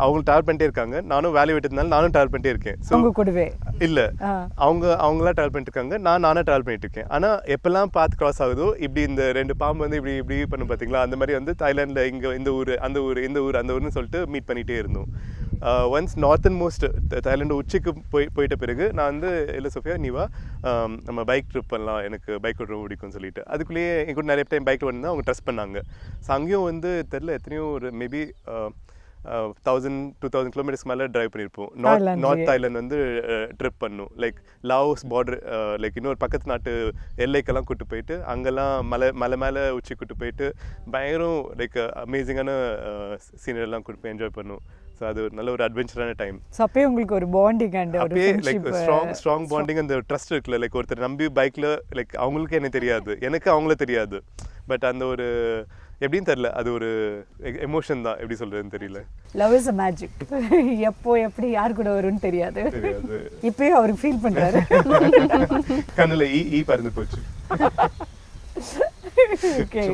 அவங்க ட்ராவல் பண்ணிட்டே இருக்காங்க, நானும் வேலையை விட்டதுனால நானும் ட்ராவல் பண்ணிட்டே இருக்கேன். ஸோ உங்க கூடவே இல்லை, அவங்களாம் ட்ராவல் பண்ணிட்டு இருக்காங்க, நானே ட்ராவல் பண்ணிட்டு இருக்கேன். ஆனால் எப்பெல்லாம் பார்த்து கிராஸ் ஆகுதோ இப்படி இந்த 2 பாம்பு வந்து இப்படி இப்படி பண்ணு பார்த்தீங்களா, அந்த மாதிரி வந்து தாய்லாண்டில் இங்கே இந்த ஊர் அந்த ஊர் இந்த ஊர் அந்த ஊர்னு சொல்லிட்டு மீட் பண்ணிகிட்டே இருந்தோம். ஒன்ஸ் நார்த்தன் மோஸ்ட் தாய்லாண்டு உச்சிக்கு போயிட்ட பிறகு நான் வந்து இல்லை சோஃபியா நீ வா, நம்ம பைக் ட்ரிப் பண்ணலாம், எனக்கு பைக் ஓட்ட பிடிக்கும்னு சொல்லிட்டு அதுக்குள்ளேயே என் கூட நிறைய டைம் பைக்கில் வந்து அவங்க ட்ரெஸ் பண்ணாங்க. ஸோ அங்கேயும் வந்து தெரில எத்தனையோ ஒரு மேபி 1000-2000 கிலோமீட்டர்ஸ்க்கு மேலே ட்ரைவ் பண்ணியிருப்போம். நார்த் தாய்லாந்து வந்து ட்ரிப் பண்ணும், லைக் லாவோஸ் பார்டர், லைக் இன்னொரு பக்கத்து நாட்டு எல்லைக்கெல்லாம் கூப்பிட்டு போயிட்டு அங்கெல்லாம் மலை மேலே உச்சி கூப்பிட்டு போயிட்டு பயங்கரம் லைக் அமேசிங்கான சீனரியெல்லாம் கூப்பிட்டு போய் என்ஜாய் பண்ணும். ஸோ அது ஒரு நல்ல ஒரு அட்வென்ச்சரான டைம். ஸோ அப்பயே உங்களுக்கு ஒரு பாண்டிங் அண்ட் அப்பயே லைக் ஸ்ட்ராங் பாண்டிங், அந்த ட்ரஸ்ட் இருக்குல்ல, லைக் ஒருத்தர் நம்பி பைக்கில் லைக் அவங்களுக்கு என்ன தெரியாது, எனக்கு அவங்கள தெரியாது, பட் அந்த ஒரு எப்படின்னு தெரியல, அது ஒரு எமோஷன் தான், எப்படி சொல்றதுன்னு தெரியல. Love is a magic. எப்போ எப்படி யார் கூட வரும்னு தெரியாது. இப்பயும் அவருக்கு ஃபீல் பண்றாரு. கண்ணுல ஈ பறந்து போச்சு. ஓகே.